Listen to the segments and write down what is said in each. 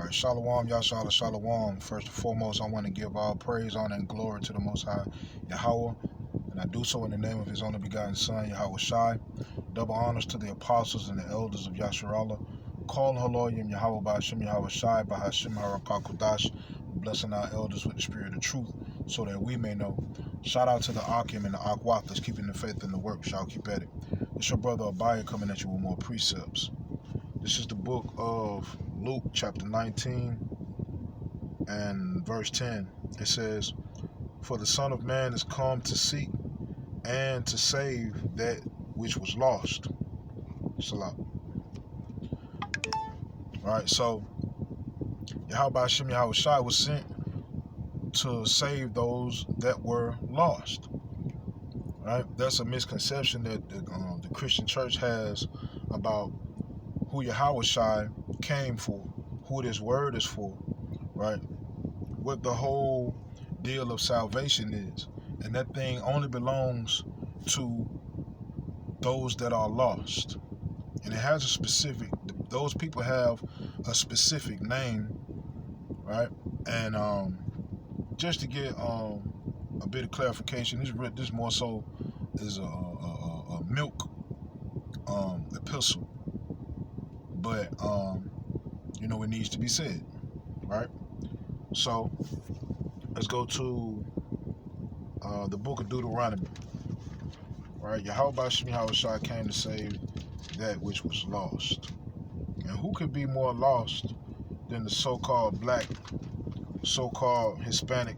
Right, Shalom, Yashala, Shalom. First and foremost, I want to give all praise, honor, and glory to the Most High Yahweh, and I do so in the name of His only begotten Son, Yahweh Shai. Double honors to the apostles and the elders of Yasharallah. Call Haloyim Yahweh Ba'ashem Yahweh Shai, Ba'ashem Harakakudash, blessing our elders with the spirit of truth, so that we may know. Shout out to the Akim and the Akwat that's keeping the faith in the work. Shall keep at it. It's your brother Abaya coming at you with more precepts. This is the book of Luke, chapter 19, and verse 10. It says, "For the Son of Man is come to seek and to save that which was lost." Salah. Alright, so Yahweh Hashem Yahweh Shai was sent to save those that were lost. Right? That's a misconception that the Christian church has about who Yahweh Shai came for, who this word is for, right? What the whole deal of salvation is. And that thing only belongs to those that are lost. And it has a specific, those people have a specific name, right? And just to get a bit of clarification, this more so is a milk epistle. But it needs to be said, right? So let's go to the book of Deuteronomy, right? Yahweh Hashem Yahweh Shai came to save that which was lost. And who could be more lost than the so-called black, so-called Hispanic,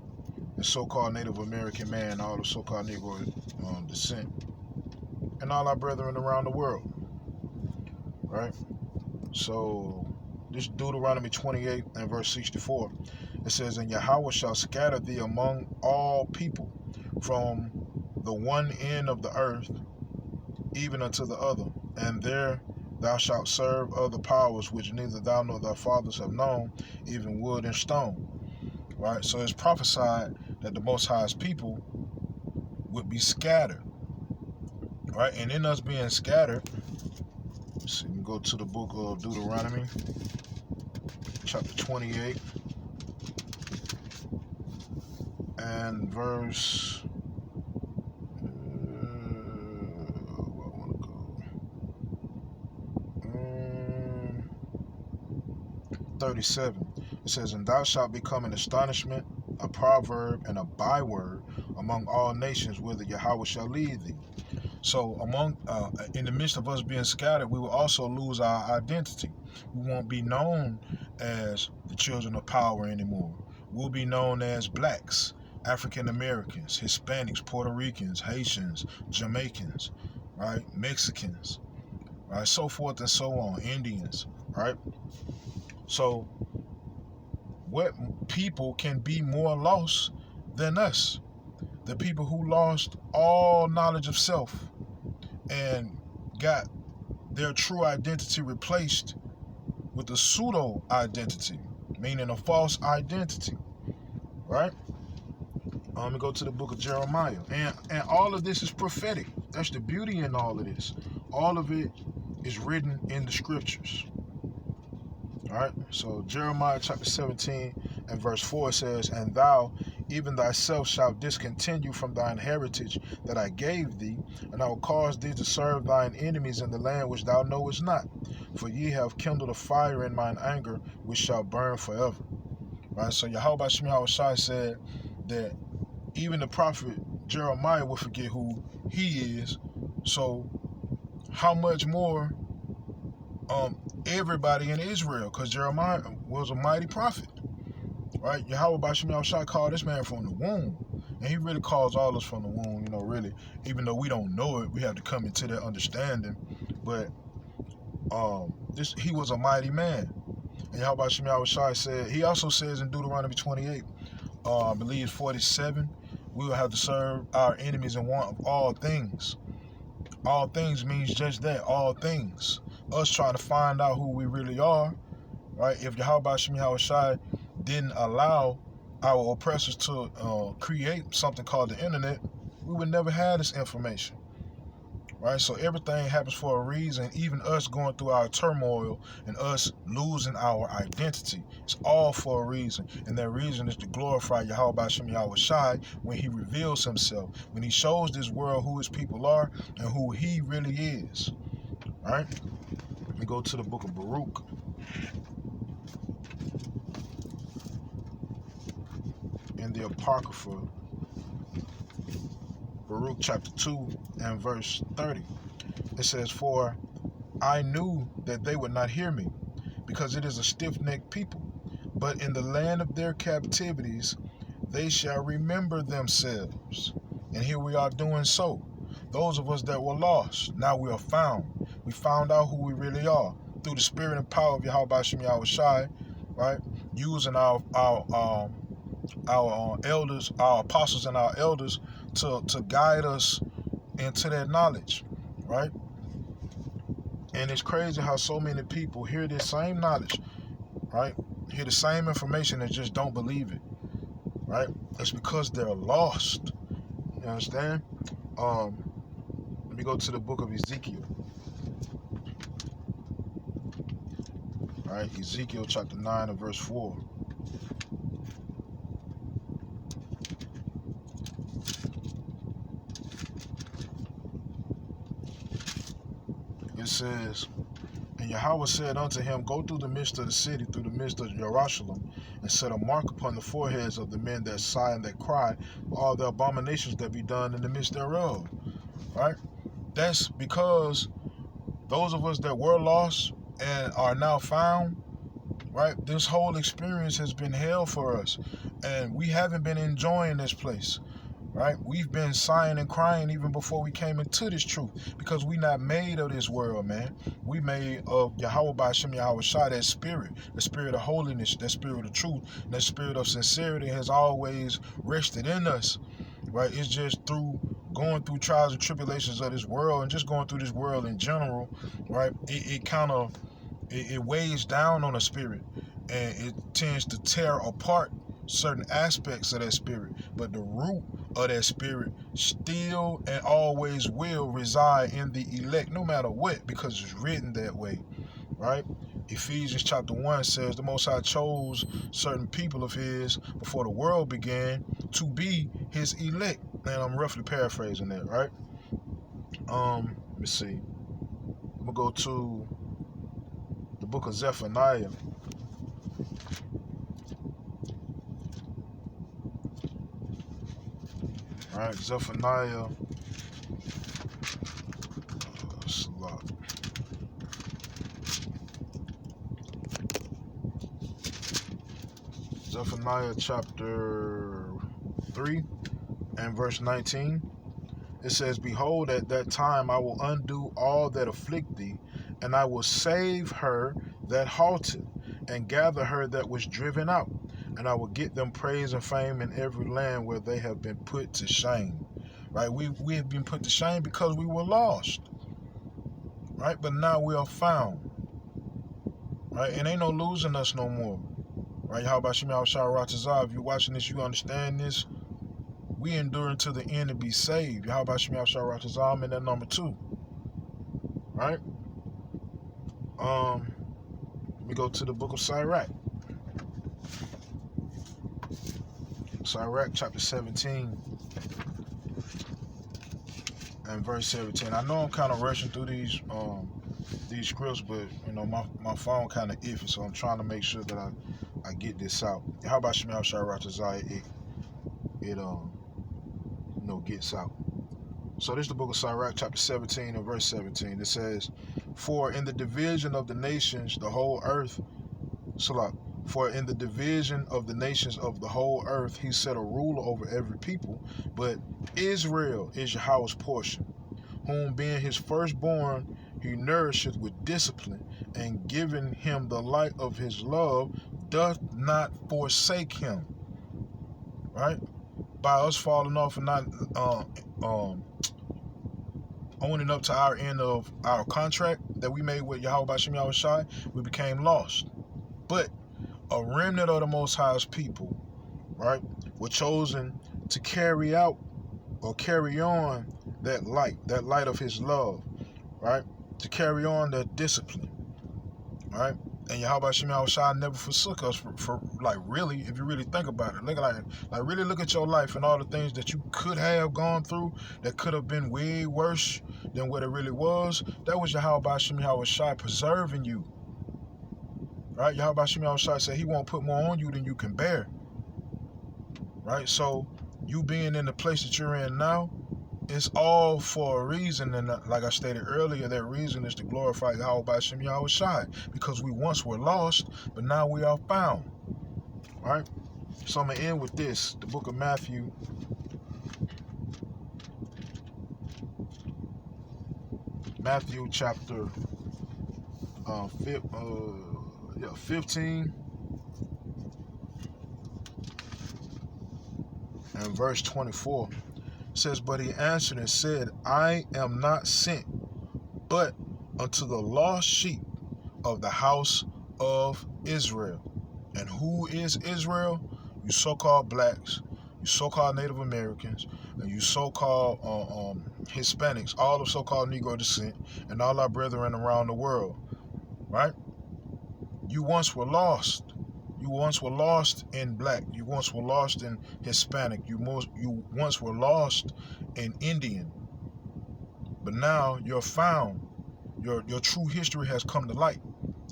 and so-called Native American man, all the so-called Negro descent, and all our brethren around the world, right? So this Deuteronomy 28 and verse 64, it says, "And Yahweh shall scatter thee among all people, from the one end of the earth even unto the other, and there thou shalt serve other powers which neither thou nor thy fathers have known, even wood and stone." Right? So it's prophesied that the Most High's people would be scattered. Right? And in us being scattered, so you can go to the book of Deuteronomy, chapter 28, and verse 37. It says, "And thou shalt become an astonishment, a proverb, and a byword among all nations, whither Yahweh shall lead thee." So in the midst of us being scattered, we will also lose our identity. We won't be known as the children of power anymore. We'll be known as blacks, African Americans, Hispanics, Puerto Ricans, Haitians, Jamaicans, right? Mexicans, right? So forth and so on, Indians, right? So what people can be more lost than us? The people who lost all knowledge of self and got their true identity replaced with a pseudo identity, meaning a false identity, right? Let me go to the book of Jeremiah, and all of this is prophetic. That's the beauty in all of this. All of it is written in the scriptures. All right, so Jeremiah chapter 17 and verse 4 says, "And thou, even thyself, shalt discontinue from thine heritage that I gave thee, and I will cause thee to serve thine enemies in the land which thou knowest not. For ye have kindled a fire in mine anger, which shall burn forever." Right, so Yahweh Hashem Yahweh Shai said that even the prophet Jeremiah will forget who he is. So how much more everybody in Israel, because Jeremiah was a mighty prophet, right? Yahweh Bashim Yahushua called this man from the womb, and he really calls all us from the womb, really, even though we don't know it, we have to come into that understanding. But he was a mighty man, and Yahweh Bashim Yahushua said, he also says in Deuteronomy 28, I believe 47, we will have to serve our enemies in want of all things. All things means just that, all things. Us trying to find out who we really are, right? If Yahweh Hashem Yahweh Shai didn't allow our oppressors to create something called the internet, we would never have this information, right? So everything happens for a reason, even us going through our turmoil and us losing our identity. It's all for a reason. And that reason is to glorify Yahweh Hashem Yahweh Shai when he reveals himself, when he shows this world who his people are and who he really is, right? Let me go to the book of Baruch. In the Apocrypha, Baruch chapter 2 and verse 30. It says, "For I knew that they would not hear me, because it is a stiff-necked people. But in the land of their captivities they shall remember themselves." And here we are doing so. Those of us that were lost, now we are found. We found out who we really are through the spirit and power of Yahweh Hashem Yahweh Shai, right? Using our elders, our apostles and our elders to guide us into that knowledge, right? And it's crazy how so many people hear this same knowledge, right? Hear the same information and just don't believe it, right? It's because they're lost. You understand? Let me go to the book of Ezekiel. All right, Ezekiel chapter 9 and verse 4. It says, "And Yahweh said unto him, Go through the midst of the city, through the midst of Jerusalem, and set a mark upon the foreheads of the men that sigh and that cry, for all the abominations that be done in the midst thereof." Right? That's because those of us that were lost and are now found, right? This whole experience has been hell for us, and we haven't been enjoying this place. Right? We've been sighing and crying even before we came into this truth, because we not made of this world, man. We made of Yahweh Hashem Yahweh Shai, that spirit, the spirit of holiness, that spirit of truth, that spirit of sincerity has always rested in us, right? It's just through going through trials and tribulations of this world and just going through this world in general, right? It kind of, it weighs down on the spirit, and it tends to tear apart certain aspects of that spirit. But the root of that spirit still and always will reside in the elect, no matter what, because it's written that way, right? Ephesians chapter 1 says the Most High chose certain people of his before the world began to be his elect. And I'm roughly paraphrasing that, right? Let me see. I'm gonna go to the book of Zephaniah. All right, Zephaniah. Zephaniah chapter 3 and verse 19. It says, "Behold, at that time I will undo all that afflict thee, and I will save her that halted, and gather her that was driven out, and I will get them praise and fame in every land where they have been put to shame." Right? We have been put to shame because we were lost. Right? But now we are found. Right? And ain't no losing us no more. Right? How about Shemi Al-Shah, if you're watching this, you understand this. We endure until the end and be saved. How about Shemi Al-Shah, I'm in that number 2. Right? We go to the book of Sirach. Sirach chapter 17 and verse 17. I know I'm kind of rushing through these scripts, but you know my phone kind of iffy, so I'm trying to make sure that I get this out. How about Shemi Al-Shah, it gets out. So this is the book of Sirach chapter 17 and verse 17. It says, "For in the division of the nations the whole earth, for in the division of the nations of the whole earth he set a ruler over every people, but Israel is Yahweh's portion, whom being his firstborn he nourisheth with discipline, and giving him the light of his love doth not forsake him." Right? By us falling off and not owning up to our end of our contract that we made with Yahweh Hashem Yahweh Shai, we became lost. But a remnant of the Most High's people, right, were chosen to carry out or carry on that light of his love, right? To carry on that discipline, right? And Yahweh Shem Shai never forsook us for like really, if you really think about it. Look like really look at your life and all the things that you could have gone through that could have been way worse than what it really was. That was Yahweh Shem Shai preserving you. Right? Yahweh Shem Shai said he won't put more on you than you can bear. Right? So you being in the place that you're in now, it's all for a reason, and like I stated earlier, that reason is to glorify Yahweh Shem Shai, because we once were lost, but now we are found. All right? So I'm going to end with this, the book of Matthew. Matthew chapter 15 and verse 24. Says, but he answered and said, I am not sent but unto the lost sheep of the house of Israel. And who is Israel? You so-called blacks, you so-called Native Americans, and you so-called Hispanics, all of so-called Negro descent, and all our brethren around the world, right? You once were lost. You once were lost in black. You once were lost in Hispanic. You once were lost in Indian. But now you're found. Your true history has come to light.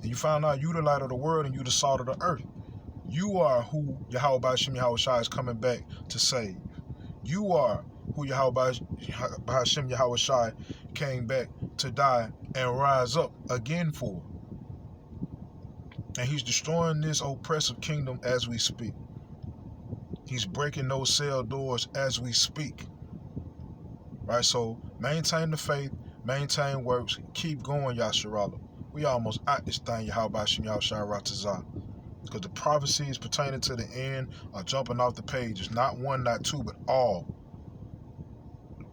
And you found out you the light of the world and you the salt of the earth. You are who Yahweh Shem Shai is coming back to save. You are who Yahweh Shem Shai came back to die and rise up again for. And he's destroying this oppressive kingdom as we speak. He's breaking those cell doors as we speak. Right? So maintain the faith, maintain works, keep going, Yasharallah. We almost out this thing, Yahweh Shem Shai Ratazah. Because the prophecies pertaining to the end are jumping off the pages. Not one, not two, but all.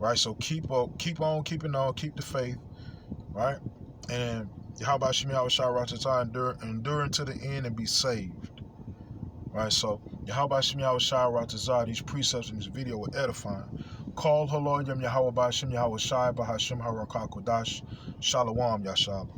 Right? So keep on keeping on, keep the faith. Right? And Yahweh Shem Shai Ratazah, endure to the end and be saved. Right? So Yahweh Shem Shai Ratazah, these precepts in this video were edifying. Call Halal Yam Yahweh Shem Shai Bahashem Harakah Kodash. Shalom Yashalom.